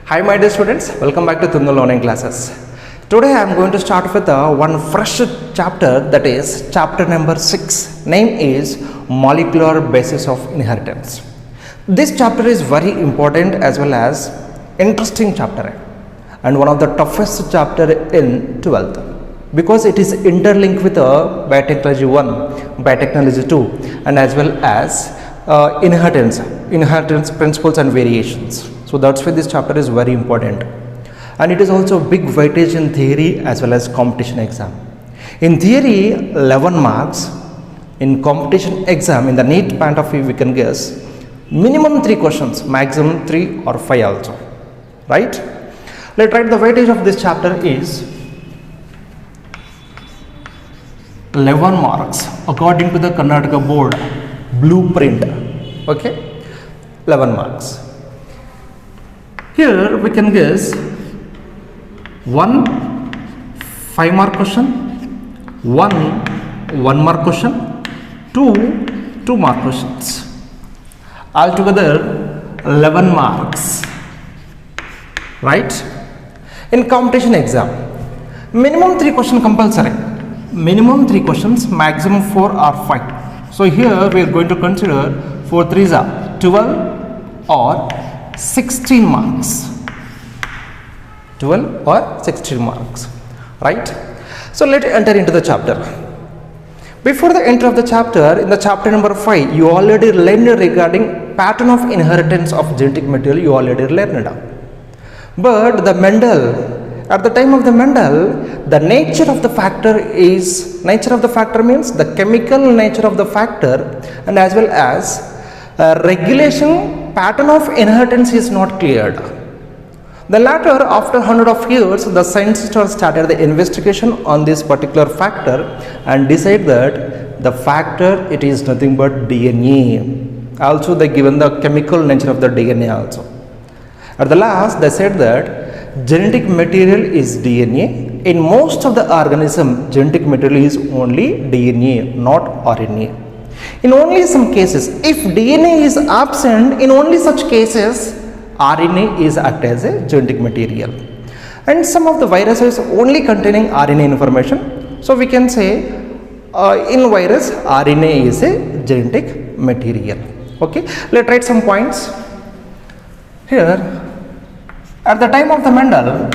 Hi my dear students, welcome back to Tungal Online Classes. Today I am going to start with one fresh chapter, that is chapter number 6. Name is Molecular Basis of Inheritance. This chapter is very important as well as interesting chapter and one of the toughest chapter in 12th because it is interlinked with Biotechnology 1, Biotechnology 2 and as well as inheritance principles and variations. So that's why this chapter is very important, and it is also big weightage in theory as well as competition exam. In theory 11 marks, in competition exam in the NEET point of view we can guess minimum 3 questions, maximum 3 or 5 also, right? Let's write the weightage of this chapter is 11 marks according to the Karnataka board blueprint. Okay, 11 marks. Here we can guess 1 5-mark question, 1 mark question, 2 2-mark questions. Altogether 11 marks, right? In competition exam, minimum 3 questions compulsory. Minimum 3 questions, maximum 4 or 5. So here we are going to consider 4 3s are 12 or 16 marks. 12 or 16 marks, right? So let's enter into the chapter. Before the entry of the chapter, in the chapter number 5, you already learned regarding pattern of inheritance of genetic material. You already learned. But the Mendel, at the time of the Mendel, the nature of the factor means the chemical nature of the factor and as well as regulation pattern of inheritance is not cleared. The latter, after 100 of years, the scientists started the investigation on this particular factor and decide that the factor, it is nothing but DNA. Also they given the chemical nature of the DNA also. At the last they said that genetic material is DNA. In most of the organism, genetic material is only DNA, not RNA. In only some cases, if DNA is absent, in only such cases, RNA is act as a genetic material. And some of the viruses only containing RNA information. So we can say in virus, RNA is a genetic material. Okay, let's write some points. Here, at the time of the Mendel,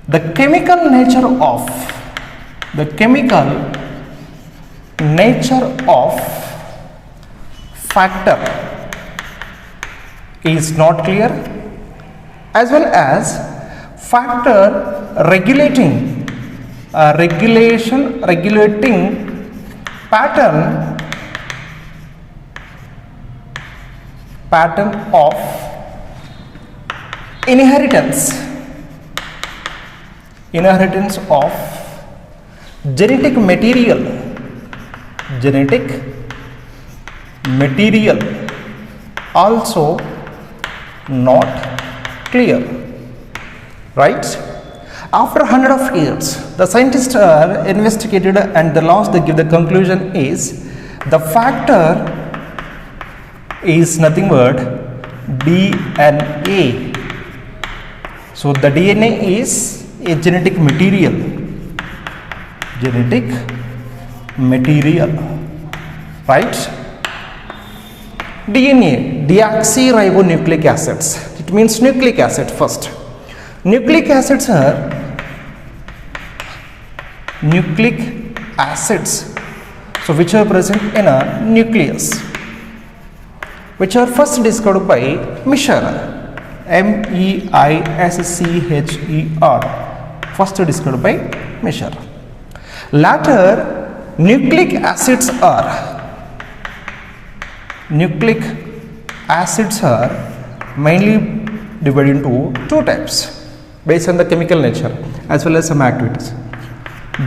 the chemical nature of factor is not clear, as well as factor regulating pattern of inheritance of genetic material also not clear, right? After 100 of years, the scientists are investigated and the last they give the conclusion is the factor is nothing but DNA. So the DNA is a genetic material, right? DNA, deoxyribonucleic acids. It means nucleic acid first. Nucleic acids are so which are present in a nucleus, which are first discovered by Meischer, MEISCHER, first discovered by Meischer. Later, nucleic acids are mainly divided into 2 types based on the chemical nature as well as some activities,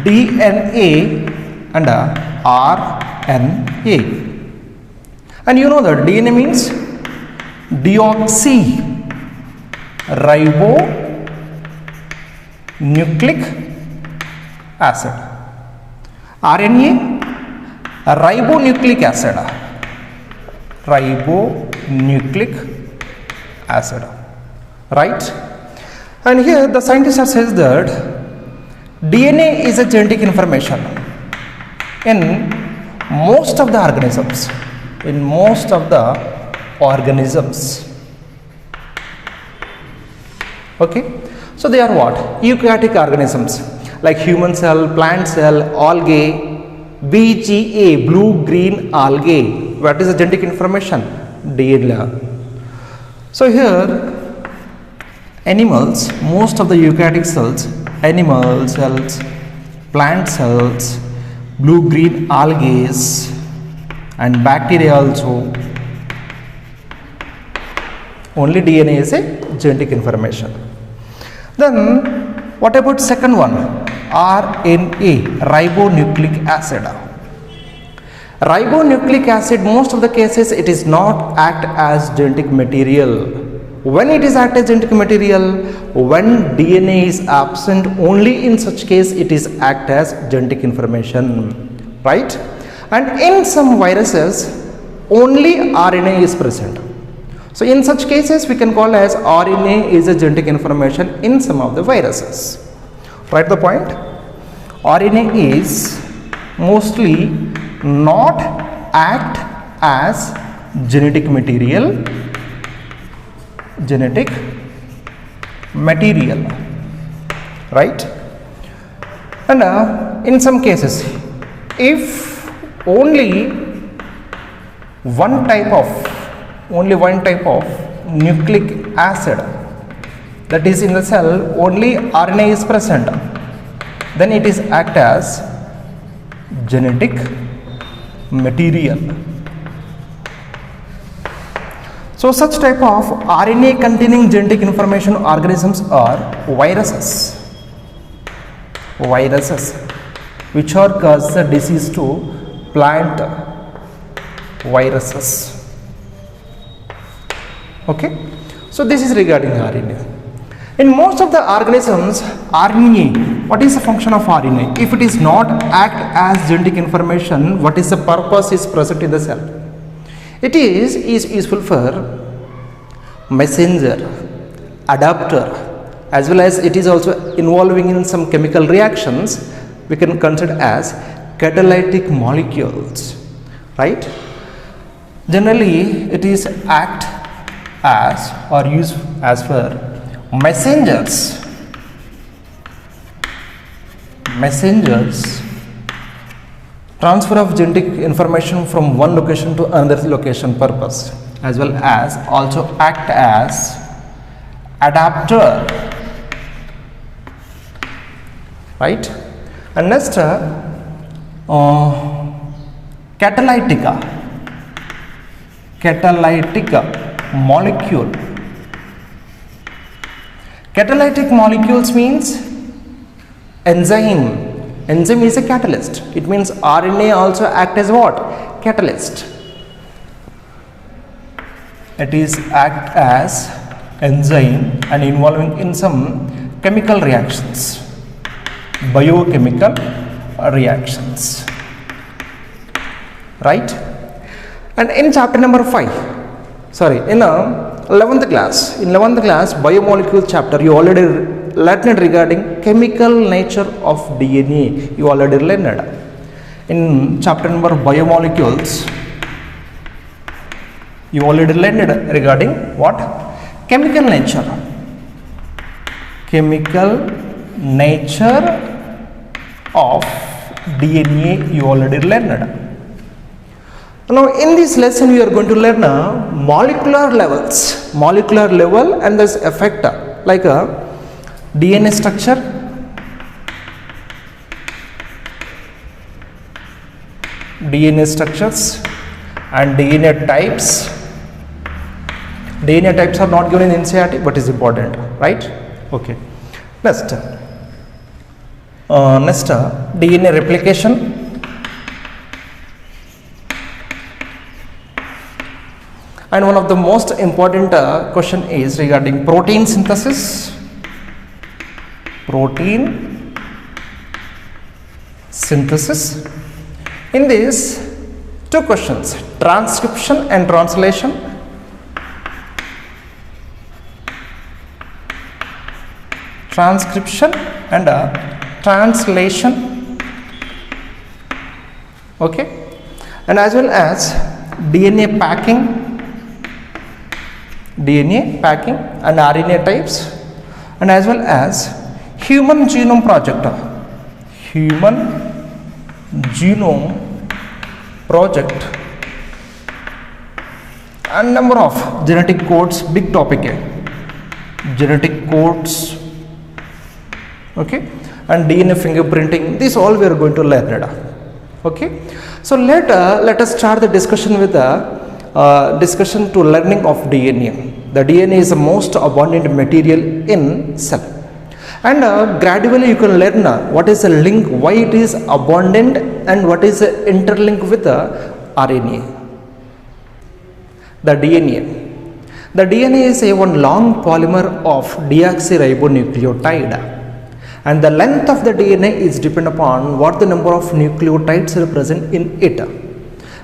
DNA and RNA. And you know that DNA means deoxyribonucleic acid. RNA, ribonucleic acid, ribonucleic acid, right? And here the scientist says that DNA is a genetic information in most of the organisms, okay. So they are what? Eukaryotic organisms like human cell, plant cell, algae, BGA, blue green algae. What is the genetic information? DNA. So here animals, most of the eukaryotic cells, animal cells, plant cells, blue green algae and bacteria also, only DNA is a genetic information. Then what about second one? RNA, ribonucleic acid. Ribonucleic acid, most of the cases it is not act as genetic material. When it is act as genetic material, when DNA is absent, only in such case it is act as genetic information, right? And in some viruses only RNA is present. So in such cases we can call as RNA is a genetic information in some of the viruses. Right the point? RNA is mostly not act as genetic material, right? And in some cases, if only one type of nucleic acid, that is in the cell only RNA is present, then it is act as genetic material. So such type of RNA containing genetic information organisms are viruses, which are cause the disease to plant viruses. Okay, so this is regarding RNA. In most of the organisms, RNA, what is the function of RNA? If it is not act as genetic information, what is the purpose is present in the cell? It is useful for messenger, adapter, as well as it is also involving in some chemical reactions we can consider as catalytic molecules, right? Generally, it is act as or used as for messengers, transfer of genetic information from one location to another location purpose, as well as also act as adapter, right? And next catalytic molecule. Catalytic molecules means enzyme. Enzyme is a catalyst. It means RNA also act as what? Catalyst. It is act as enzyme and involving in some chemical reactions, biochemical reactions, right? And in chapter number 5, in 11th class, biomolecule chapter, you already learned regarding chemical nature of DNA. You already learned. In chapter number biomolecules, you already learned regarding what? Chemical nature of DNA you already learned. Now in this lesson we are going to learn molecular level and this effect like a DNA structure, DNA structures and DNA types. DNA types are not given in NCERT but is important, right? Okay. Next DNA replication. And one of the most important question is regarding protein synthesis. Protein synthesis In these two questions, transcription and translation, translation, okay, and as well as DNA packing and RNA types, and as well as human genome project, and number of genetic codes, big topic hai, genetic codes, okay, and DNA fingerprinting. This all we are going to learn, okay. So let us start the discussion with the discussion to learning of DNA. The DNA is the most abundant material in cell, and gradually you can learn what is the link, why it is abundant, and what is the interlink with the RNA. The DNA is a one long polymer of deoxyribonucleotide, and the length of the DNA is depend upon what the number of nucleotides are present in it,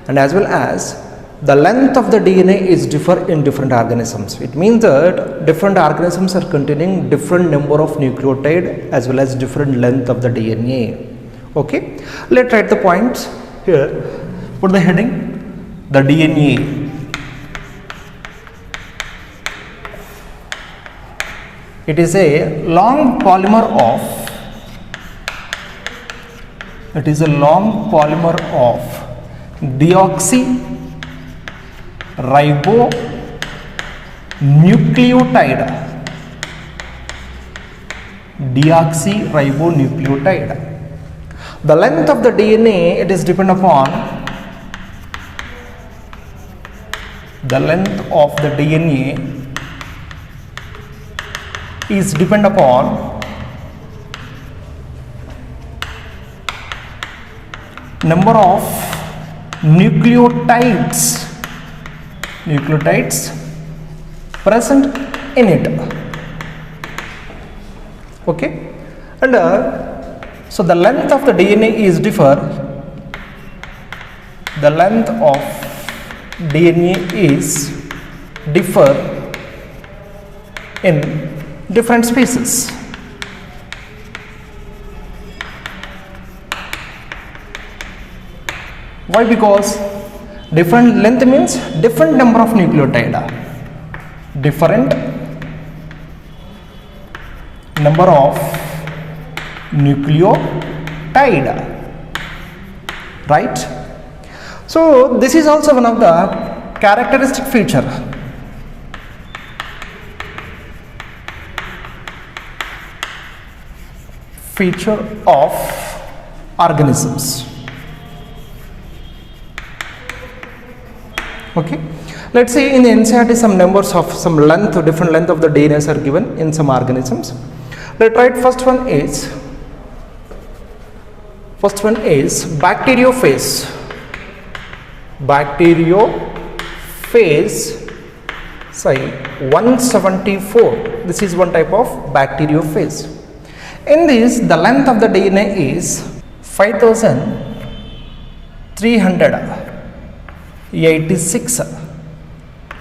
and as well as the length of the DNA is differ in different organisms. It means that different organisms are containing different number of nucleotide as well as different length of the DNA. Okay, let's write the points here. Put the heading, the DNA. It is a long polymer of deoxyribonucleotide. The length of the DNA, it is depend upon the length of the DNA is depend upon number of nucleotides present in it. Okay, and so the length of the DNA is differ. The length of DNA is differ in different species. Why? Because different length means different number of nucleotide, different number of nucleotide, right? So this is also one of the characteristic feature. Of organisms. Okay, let's say in the NCERT some numbers of some length, different length of the DNAs are given in some organisms. Let's write first one is bacteriophage. Say 174. This is one type of bacteriophage. In this, the length of the DNA is 5386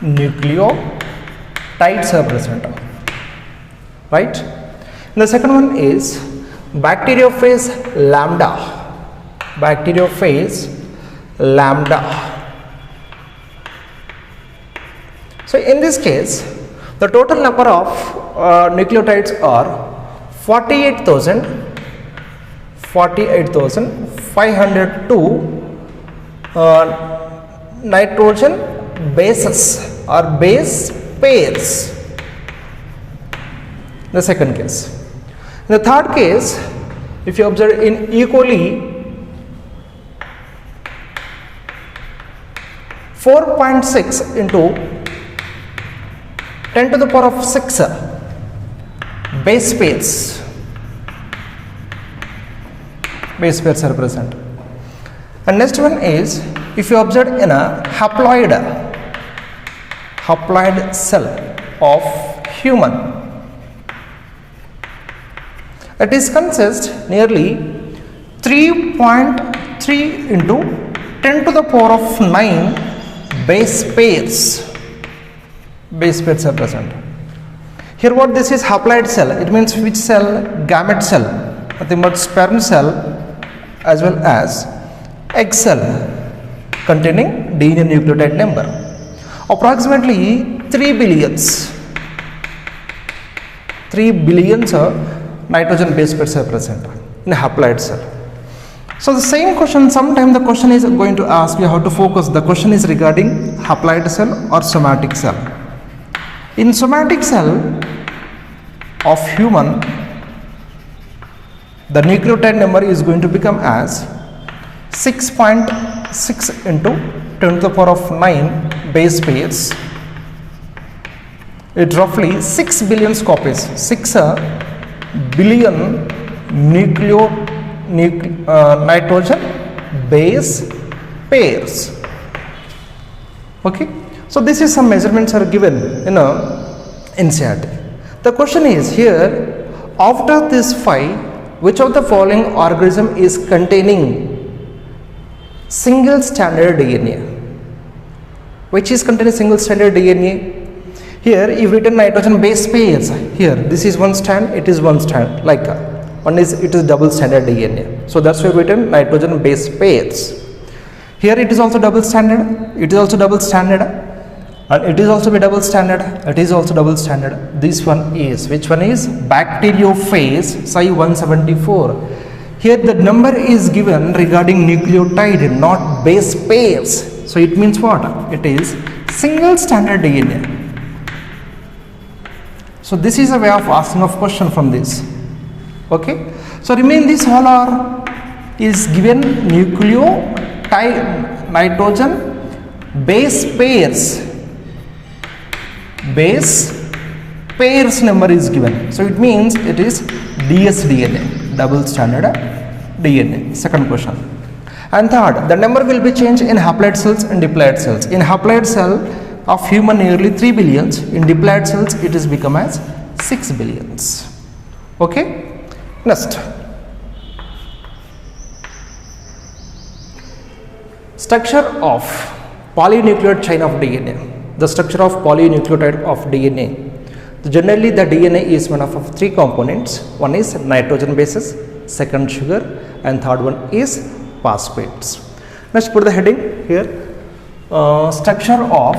nucleotides are present, right? And the second one is bacteriophage lambda. So in this case, the total number of nucleotides are 48,502 nitrogen bases or base pairs. The second case. In the third case, if you observe in E. coli, 4.6 into 10 to the power of 6 base pairs are present. And next one is, if you observe in a haploid cell of human, it is consist nearly 3.3 3 into 10 to the power of 9 base pairs are present. Here what this is, haploid cell, it means which cell? Gamete cell, nothing but sperm cell as well as egg cell containing DNA nucleotide number. Approximately 3 billions nitrogen base pairs are present in a haploid cell. So the same question, sometime the question is going to ask you how to focus. The question is regarding haploid cell or somatic cell. In somatic cell of human, the nucleotide number is going to become as 6.6 into 10 to the power of 9 base pairs. It roughly 6 billion copies, 6 billion nitrogen base pairs. Okay, so this is some measurements are given in NCERT. The question is here, after this 5, which of the following organism is containing single standard DNA? Which is containing single standard DNA? Here you've written nitrogen base pairs. Here this is one strand, it is one strand, like one is, it is double standard DNA. So that's why we've written nitrogen base pairs. Here it is also double standard, it is also double standard, and it is also a double standard, it is also double standard. This one is, which one is? Bacteriophage Psi 174. Here the number is given regarding nucleotide, not base pairs. So it means what? It is single standard DNA. So this is a way of asking of question from this. Okay. So remain this all are is given nucleotide nitrogen base pairs. Base pairs number is given. So it means it is dsDNA, double standard DNA. Second question. And third, the number will be changed in haploid cells and diploid cells. In haploid cell of human nearly 3 billions, in diploid cells it is become as 6 billions. Okay. Next, structure of polynucleotide chain of DNA. The structure of polynucleotide of DNA. Generally the DNA is made up of 3 components. One is nitrogen bases, second sugar, and third one is phosphates. Let's put the heading here. Structure of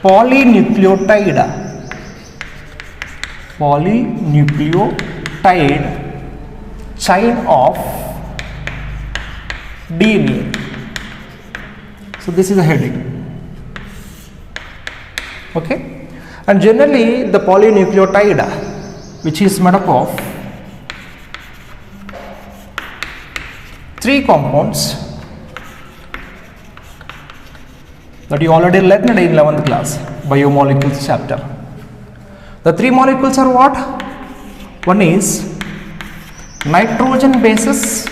polynucleotide chain of DNA. So this is the heading. Okay, and generally the polynucleotide, which is made up of 3 compounds that you already learned in 11th class biomolecules chapter. The 3 molecules are what? One is nitrogen bases,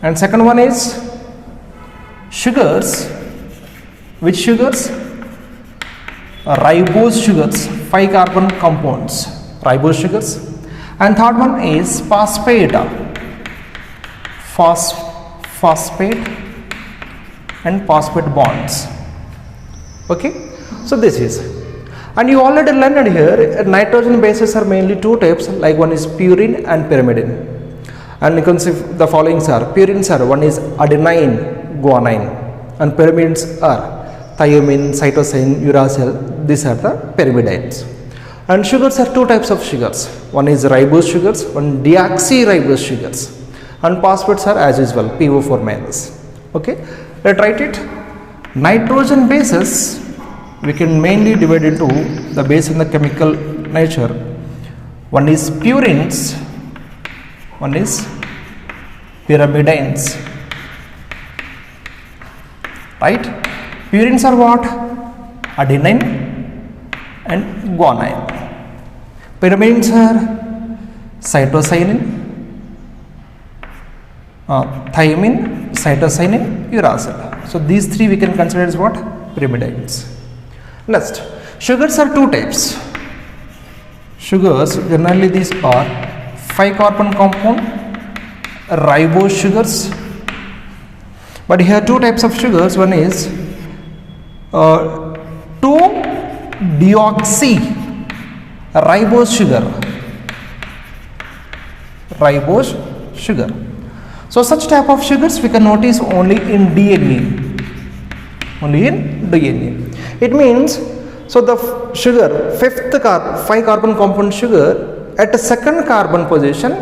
and second one is sugars. Which sugars? Ribose sugars, 5 carbon compounds, ribose sugars. And third one is phosphate and phosphate bonds. Okay, so this is, and you already learned here nitrogen bases are mainly 2 types, like one is purine and pyrimidine. And you can see the following are purines are, one is adenine, guanine, and pyrimides are thymine, cytosine, uracil. These are the pyrimidines. And sugars are 2 types of sugars. One is ribose sugars, one deoxyribose sugars, and phosphates are as usual PO4 minus. Okay, let's write it. Nitrogen bases we can mainly divide into the base in the chemical nature. One is purines, one is pyrimidines. Right? Purines are what? Adenine and guanine. Pyrimidines are cytosine, thymine, cytosine, uracil. So these 3 we can consider as what? Pyrimidines. Next, Sugars are two types. Sugars, generally these are 5 carbon compound ribose sugars, but here two types of sugars. One is 2-deoxy ribose sugar. So such type of sugars we can notice only in DNA. It means, so the sugar, 5 carbon compound sugar at the second carbon position,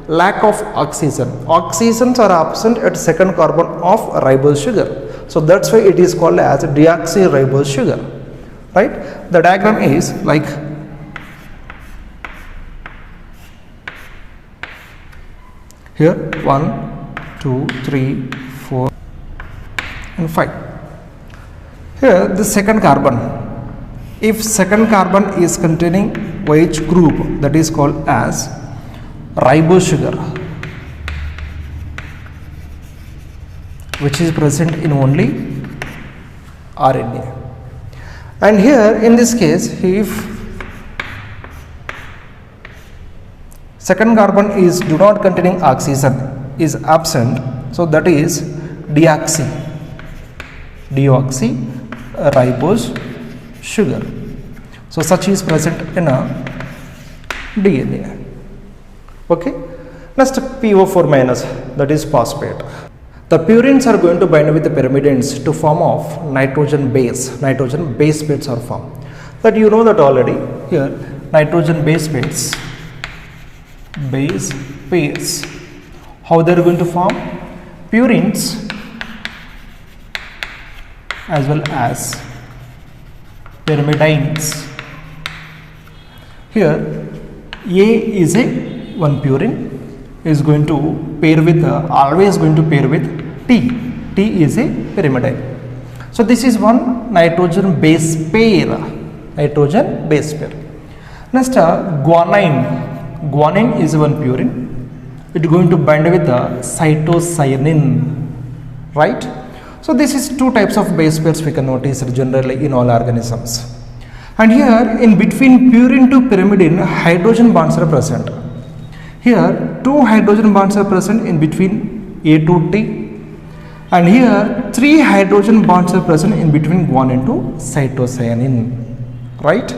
lack of oxygen. Oxygens are absent at second carbon of ribose sugar. So that's why it is called as deoxyribose sugar, right? The diagram is like here 1, 2, 3, 4 and 5. Here the second carbon. If second carbon is containing OH group, that is called as ribose sugar, which is present in only RNA. And here in this case, if second carbon is do not containing oxygen, is absent, so that is deoxyribose sugar. So such is present in a DNA. Okay, next PO4 minus, that is phosphate. The purines are going to bind with the pyrimidines to form of nitrogen base pairs are formed. That you know that already. Here nitrogen base pairs, how they are going to form? Purines as well as pyrimidines. Here A is a one purine is going to pair with always going to pair with T. T is a pyrimidine. So this is one nitrogen base pair. Next guanine. Guanine is one purine. It is going to bind with the cytocyanin, right? So this is two types of base pairs we can notice generally in all organisms. And here in between purine to pyrimidine, hydrogen bonds are present. Here 2 hydrogen bonds are present in between A to T, and here 3 hydrogen bonds are present in between guanine to cytocyanin, right?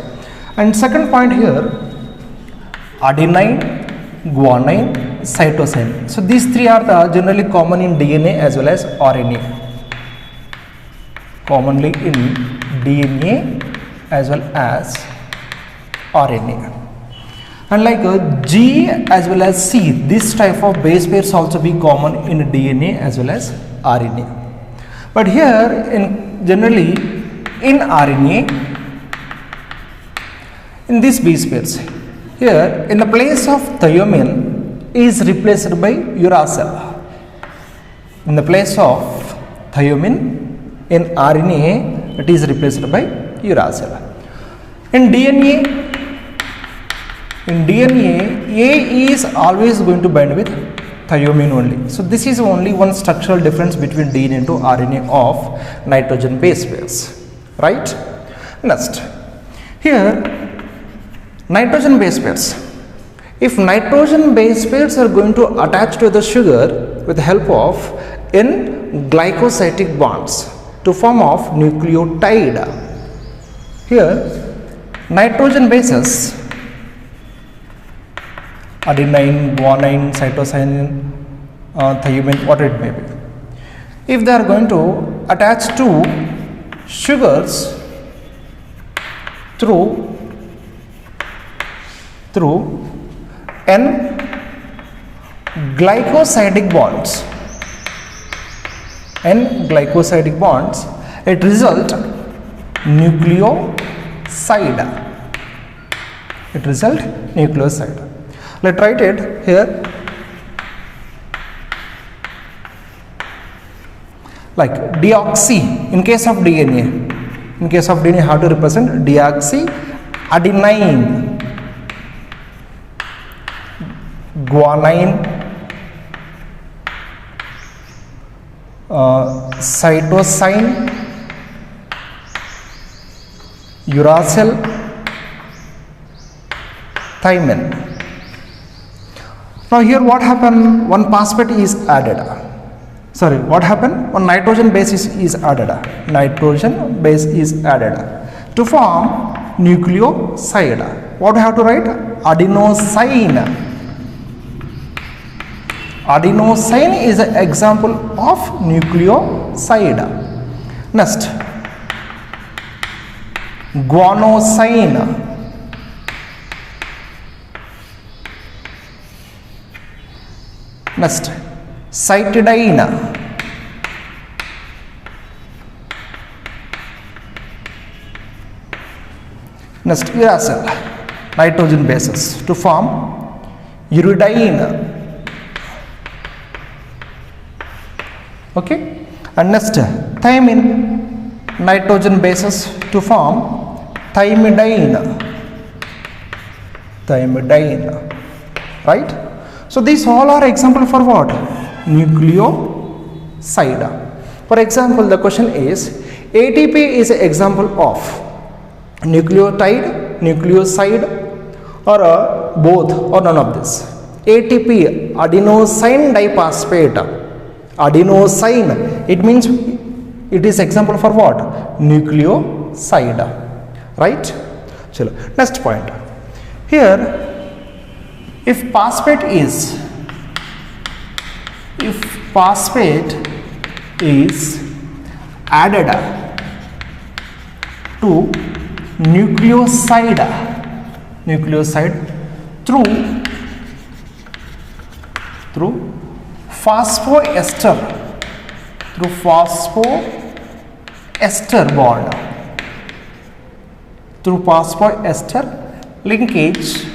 And second point here, adenine, guanine, cytosine. So these three are the generally common in DNA as well as RNA. Commonly in DNA as well as RNA. And like G as well as C, this type of base pairs also be common in DNA as well as RNA. But here in generally in RNA, in these base pairs, here in the place of thiomin is replaced by uracil. In the place of thiomin in RNA, it is replaced by uracil. In DNA, A is always going to bind with thiomin only. So this is only one structural difference between DNA and RNA of nitrogen base pairs, right? Next, here nitrogen base pairs. If nitrogen base pairs are going to attach to the sugar with the help of N glycosidic bonds to form of nucleotide. Here nitrogen bases, adenine, guanine, cytosine, thiomin, what it may be, if they are going to attach to sugars through N glycosidic bonds, it result nucleoside. Let's write it here like deoxy. In case of DNA, how to represent deoxy adenine, guanine, cytosine, uracil, thymine. Now here what happened? One phosphate is added. Sorry, what happened? One nitrogen base is added. Nitrogen base is added to form nucleoside. What do I have to write? Adenosine. Adenosine is an example of nucleoside. Next, guanosine. Next, cytidine. Next, uracil, nitrogen bases to form uridine. Okay, and next, thymine, nitrogen bases to form thymidine. Thymidine, right? So these all are example for what? Nucleoside. For example, the question is ATP is an example of nucleotide, nucleoside, or both or none of this. ATP, adenosine diphosphate. Adenosine, it means it is example for what? Nucleoside, right? Chalo. Next point. Here, if phosphate is added to nucleoside through phosphoester bond, through phosphoester linkage,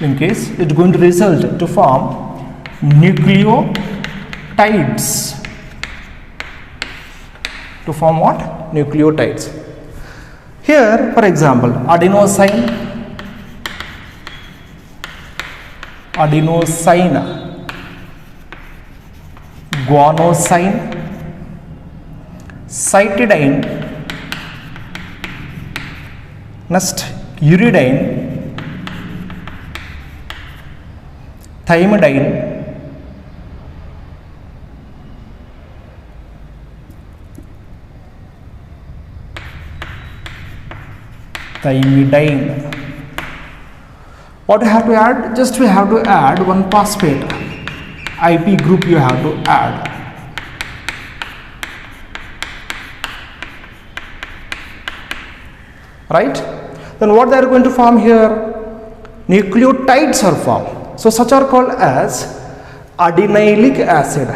it's going to result to form nucleotides. To form what? Nucleotides. Here, for example, adenosine, guanosine, cytidine, next uridine, thymidine, What you have to add? Just we have to add one phosphate. IP group you have to add. Right? Then what they are going to form here? Nucleotides are formed. So such are called as adenylic acid,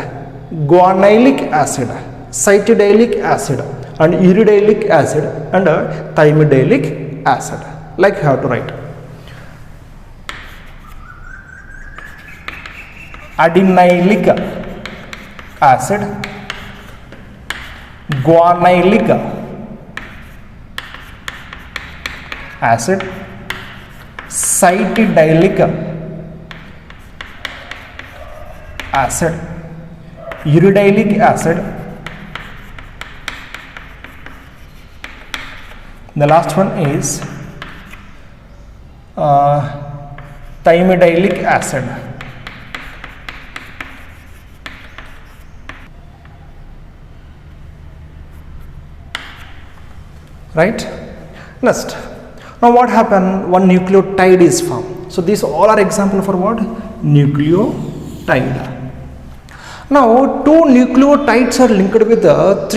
guanylic acid, cytidyllic acid, and uridylic acid, and thymidyllic acid. Like how to write? Adenylic acid, guanylic acid, cytidyllic acid, uridylic acid, the last one is thymidyllic acid. Right? Next, now what happened? One nucleotide is formed. So these all are example for what? Nucleotide. Now two nucleotides are linked with the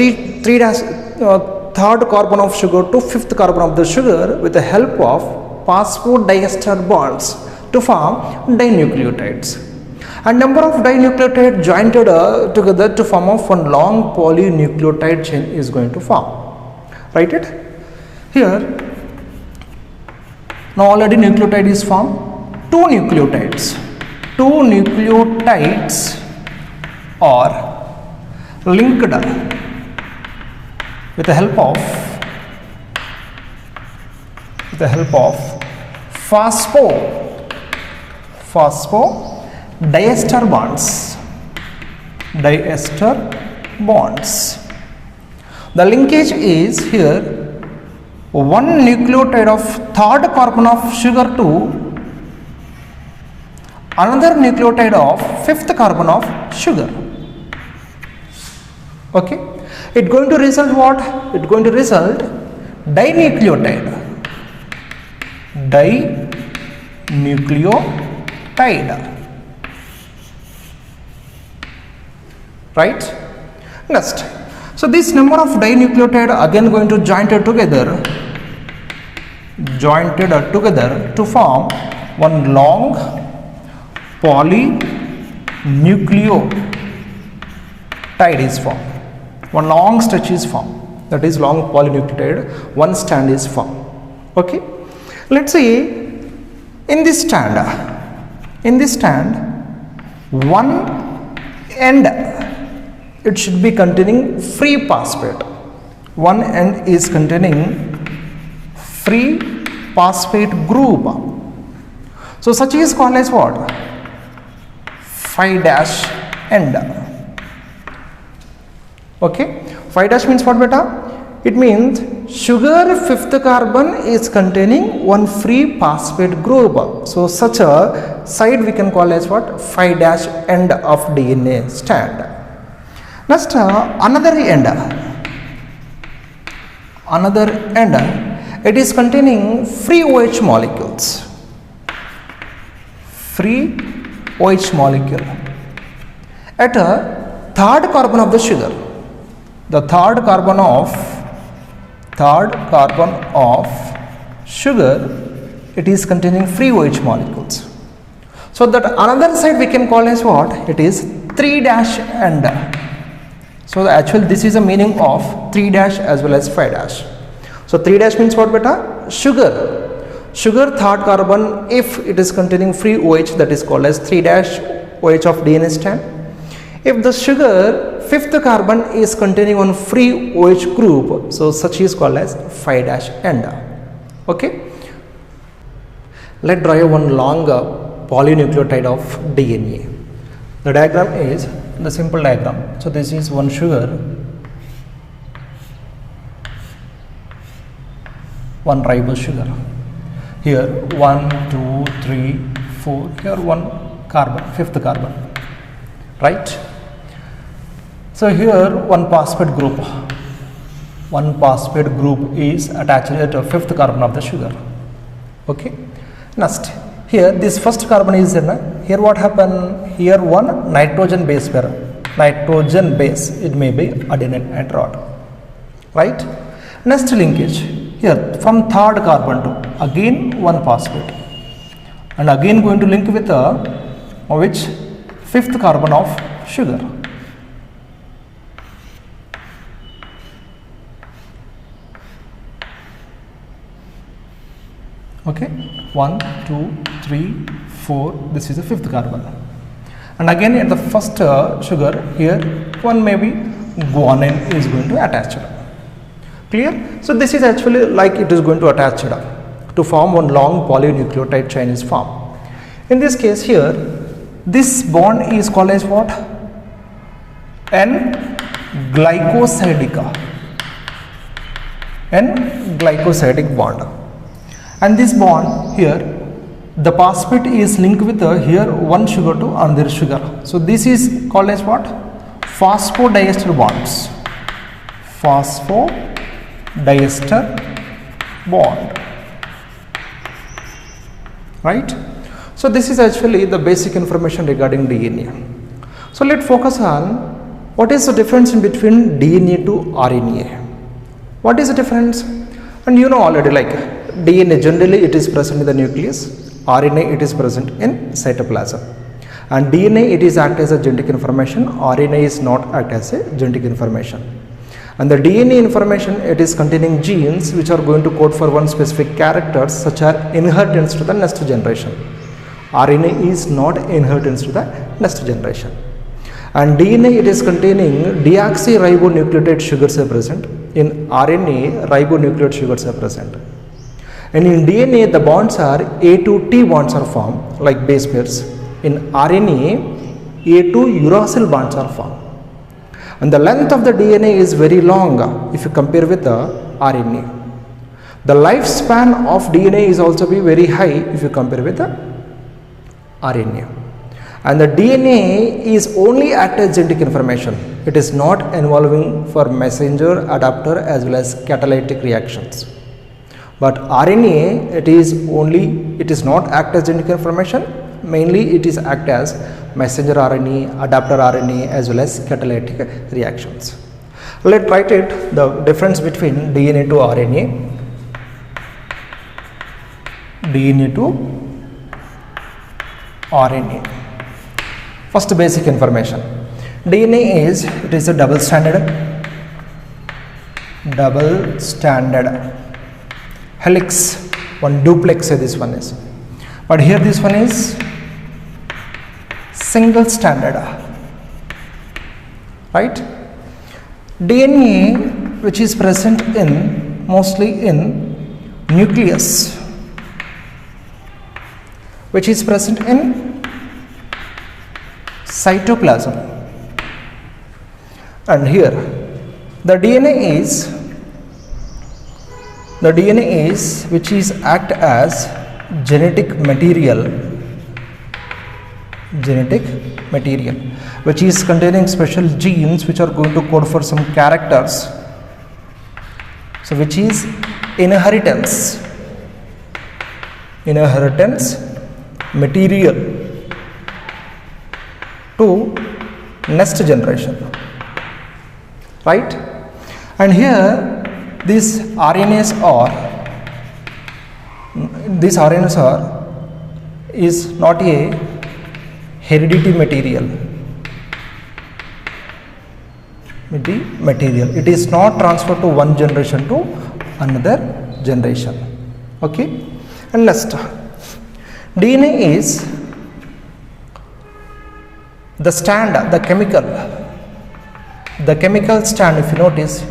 third carbon of sugar to fifth carbon of the sugar with the help of phosphodiester bonds to form dinucleotides. A number of dinucleotides joined together to form of one long polynucleotide chain is going to form. Write it here. Now already nucleotide is formed. Two nucleotides are linked with the help of phosphodiester bonds. The linkage is here one nucleotide of third carbon of sugar to another nucleotide of fifth carbon of sugar. Okay, it going to result what? It going to result dinucleotide. Right? Next, so this number of dinucleotide again going to jointed together to form one long polynucleotide is formed. One long stretch is formed, that is long polynucleotide, one strand is formed. Okay, let's see, in this strand one end it should be containing free phosphate. One end is containing free phosphate group. So such is called as what? 5' end. Okay, 5' means what beta? It means sugar fifth carbon is containing one free phosphate group. So such a side we can call as what? 5' end of DNA strand. Next, another end, it is containing free OH molecules. Free OH molecule at a third carbon of the sugar. The third carbon of sugar, it is containing free OH molecules. So that another side we can call as what? It is 3' end. So actually this is a meaning of 3' as well as 5'. So 3' means what beta? Sugar third carbon, if it is containing free OH, that is called as 3' OH of DNA strand. If the sugar fifth carbon is containing one free OH group, so such is called as 5' end. Okay, let's draw one long polynucleotide of DNA. The diagram is the simple diagram. So this is one sugar, one ribose sugar. Here 1, 2, 3, 4. Here one carbon, fifth carbon. Right? So here one phosphate group. One phosphate group is attached to fifth carbon of the sugar. Okay. Next, here this first carbon is in. Here what happened? Here one nitrogen base pair. Nitrogen base. It may be adenine and rod. Right. Next linkage. Here from third carbon to again one phosphate, and again going to link with which fifth carbon of sugar. Okay, 1, 2, 3, 4. This is the fifth carbon, and again at the first sugar here one maybe guanine is going to attach. Clear? So this is actually like it is going to attach to form one long polynucleotide chain is formed. In this case here, this bond is called as what? N-glycosidic bond. And this bond here, the phosphate is linked with here one sugar to another sugar. So this is called as what? Phosphodiester bonds. Phosphodiester bond. Right? So this is actually the basic information regarding DNA. So let's focus on what is the difference in between DNA to RNA. What is the difference? And you know already, like DNA generally it is present in the nucleus, RNA it is present in cytoplasm, and DNA it is act as a genetic information, RNA is not act as a genetic information. And the DNA information, it is containing genes which are going to code for one specific characters such as inheritance to the next generation. RNA is not inheritance to the next generation. And DNA it is containing deoxyribonucleotide sugars are present. In RNA ribonucleotide sugars are present. And in DNA the bonds are A to T bonds are formed like base pairs. In RNA A to uracil bonds are formed. And the length of the DNA is very long if you compare with the RNA. The lifespan of DNA is also be very high if you compare with the RNA. And the DNA is only act as genetic information. It is not involving for messenger, adapter as well as catalytic reactions. But RNA, it is not act as genetic information. Mainly it is act as messenger RNA, adapter RNA as well as catalytic reactions. Let's write it, the difference between DNA to RNA. DNA to RNA. First basic information. DNA is, it is a double stranded helix, one duplex this one is, but here this one is single stranded, right? DNA which is present in mostly in nucleus, which is present in cytoplasm, and here the DNA is which is act as genetic material which is containing special genes which are going to code for some characters, so which is inheritance material to next generation, right? And here these RNAs are is not a heredity material. It is not transferred to one generation to another generation. Okay, and next, DNA is the strand, the chemical strand. If you notice,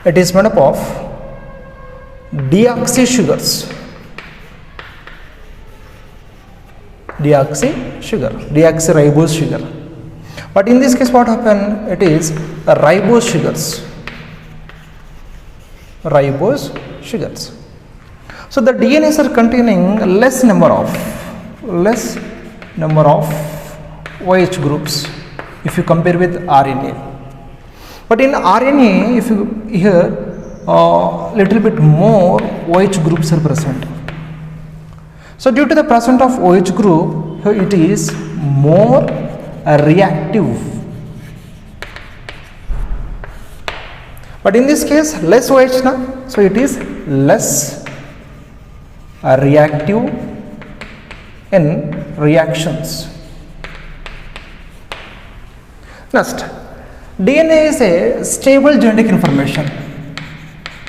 it is made up of deoxyribose sugar. But in this case, what happened? It is ribose sugars. So the DNAs are containing less number of OH groups if you compare with RNA. But in RNA, if you hear little bit more OH groups are present. So due to the presence of OH group, it is more reactive. But in this case, less OH na, so it is less reactive in reactions. Next, DNA is a stable genetic information.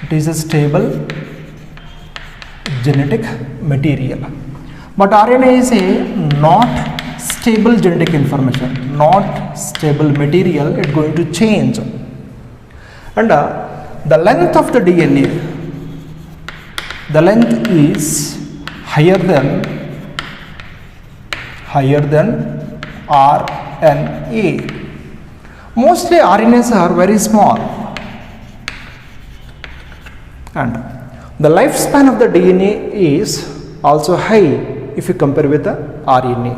It is a stable genetic material. But RNA is a not stable genetic information, not stable material. It's going to change. And the length of the DNA, the length is higher than RNA. Mostly RNAs are very small, and the lifespan of the DNA is also high if you compare with the RNA.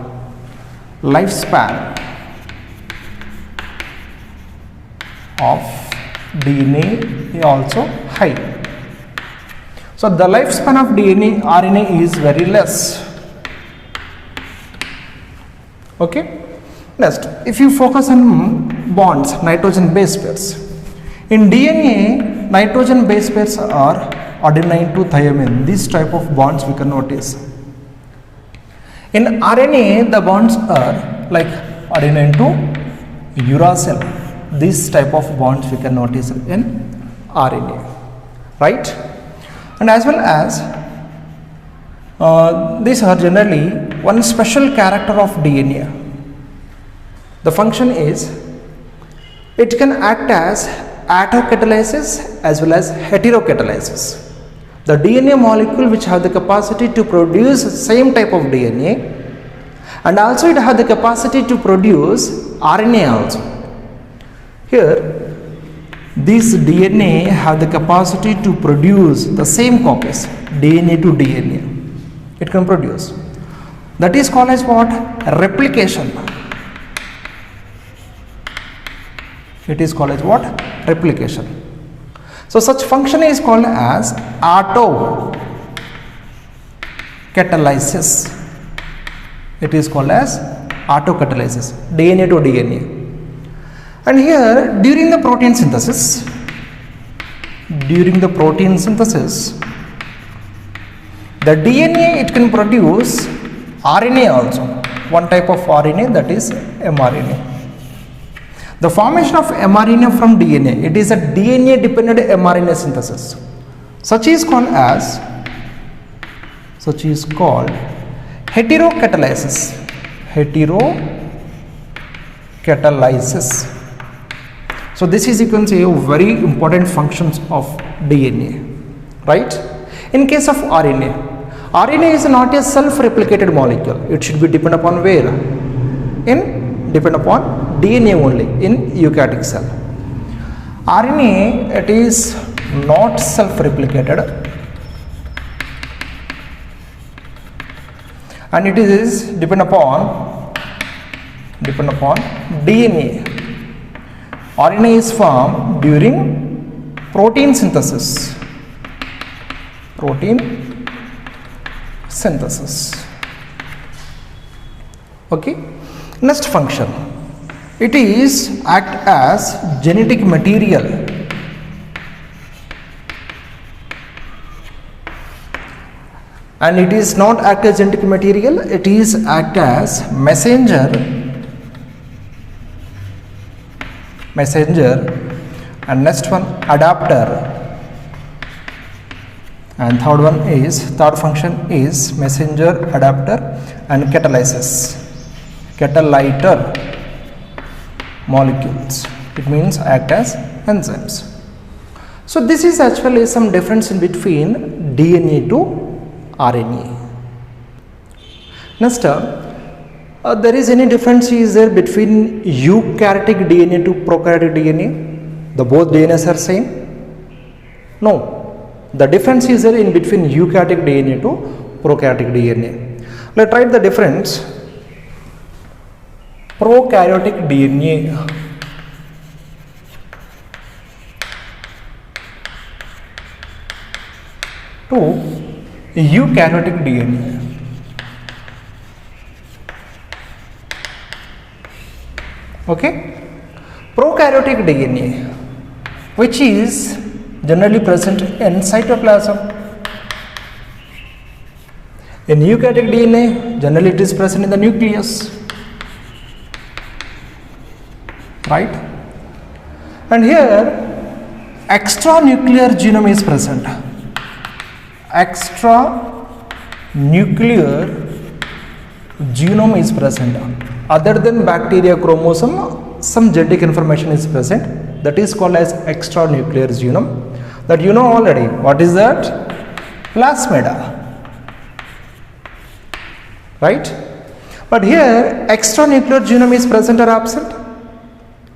Lifespan of DNA is also high. So the lifespan of RNA is very less. Okay. Next, if you focus on bonds, nitrogen base pairs. In DNA, nitrogen base pairs are adenine to thymine. This type of bonds we can notice. In RNA, the bonds are like adenine to uracil. This type of bonds we can notice in RNA, right? And as well as these are generally one special character of DNA. The function is it can act as autocatalysis as well as heterocatalysis. The DNA molecule which have the capacity to produce same type of DNA, and also it have the capacity to produce RNA also. Here This DNA have the capacity to produce the same copies, DNA to DNA. It can produce. That is called as what? Replication. It is called as what? Replication. So such function is called as autocatalysis. It is called as autocatalysis, DNA to DNA. And here during the protein synthesis, the DNA it can produce RNA also, one type of RNA, that is mRNA. The formation of mRNA from DNA, it is a DNA dependent mRNA synthesis. Such is called heterocatalysis. So this is, you can say, a very important functions of DNA, right? In case of RNA is not a self-replicated molecule. It should be depend upon where? Depend upon DNA only in eukaryotic cell. RNA, it is not self-replicated, and it is depend upon DNA. RNA is formed during protein synthesis. Okay. Next function. It is act as genetic material. And it is not act as genetic material, it is act as messenger, and next one adapter, and third function is messenger, adapter, and catalytor molecules. It means act as enzymes. So this is actually some difference in between DNA to RNA. Next, there is any difference is there between eukaryotic DNA to prokaryotic DNA? The both DNAs are same? No. The difference is there in between eukaryotic DNA to prokaryotic DNA. Let's write the difference. Prokaryotic DNA to eukaryotic DNA. Okay, prokaryotic DNA, which is generally present in cytoplasm. In eukaryotic DNA, generally it is present in the nucleus, right? And here extranuclear genome is present. Extranuclear genome is present. Other than bacteria chromosome, some genetic information is present. That is called as extranuclear genome. That you know already. What is that? Plasmida. Right? But here extranuclear genome is present or absent?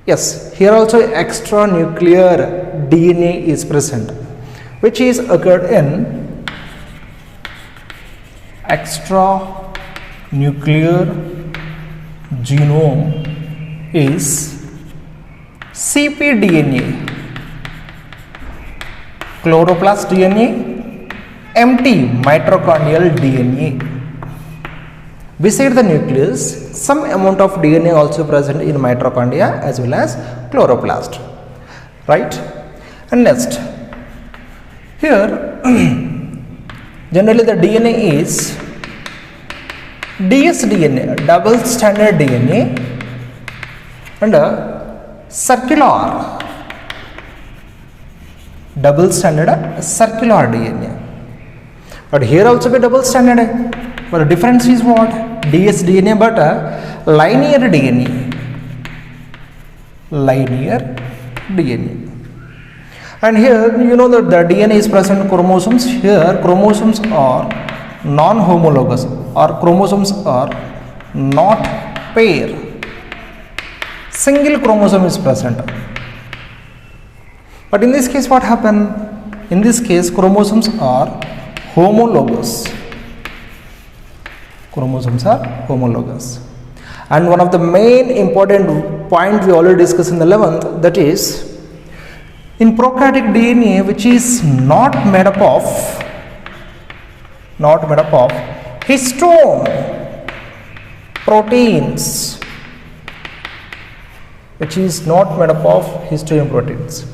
Yes, here also extranuclear DNA is present, which is occurred in extranuclear genome is cpDNA, chloroplast DNA, empty mitochondrial DNA. Beside the nucleus, some amount of DNA also present in mitochondria as well as chloroplast, right? And next, here generally the DNA is dsDNA, double standard DNA, and circular DNA. But here also be double standard. But the difference is what? dsDNA but linear DNA. And here you know that the DNA is present in chromosomes. Here chromosomes are non-homologous, or chromosomes are not pair. Single chromosome is present. But in this case, what happened? In this case, chromosomes are homologous. Chromosomes are homologous. And one of the main important point we already discussed in the 11th, that is, in prokaryotic DNA, which is not made up of histone proteins, which is not made up of histone proteins.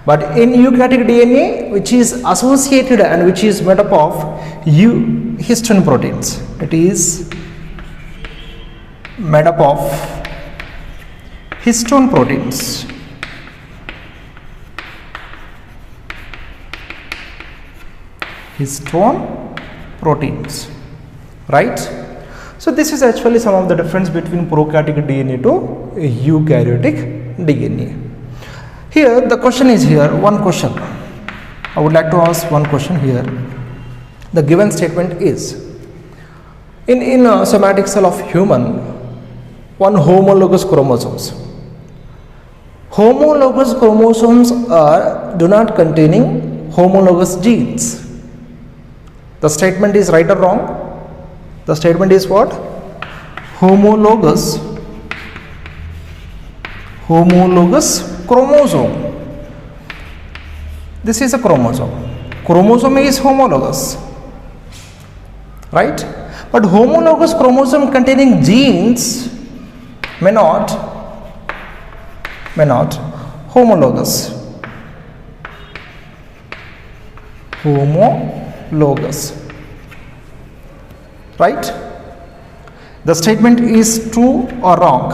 But in eukaryotic DNA, which is associated and which is made up of histone proteins, it is made up of histone proteins. Histone proteins, right? So this is actually some of the difference between prokaryotic DNA to eukaryotic DNA. Here the question is here, one question. I would like to ask one question here. The given statement is, in a somatic cell of human, one homologous chromosomes. Homologous chromosomes do not containing homologous genes. The statement is right or wrong? The statement is what? Homologous chromosome. This is a chromosome. Chromosome is homologous, right? But homologous chromosome containing genes may not homologous, right? The statement is true or wrong?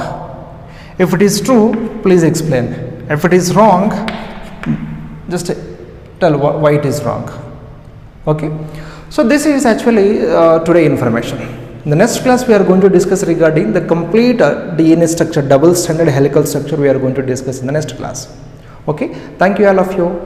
If it is true, please explain. If it is wrong, just tell why it is wrong. Okay, so this is actually today information. In the next class, we are going to discuss regarding the complete DNA structure, double stranded helical structure we are going to discuss in the next class. Okay, thank you all of you.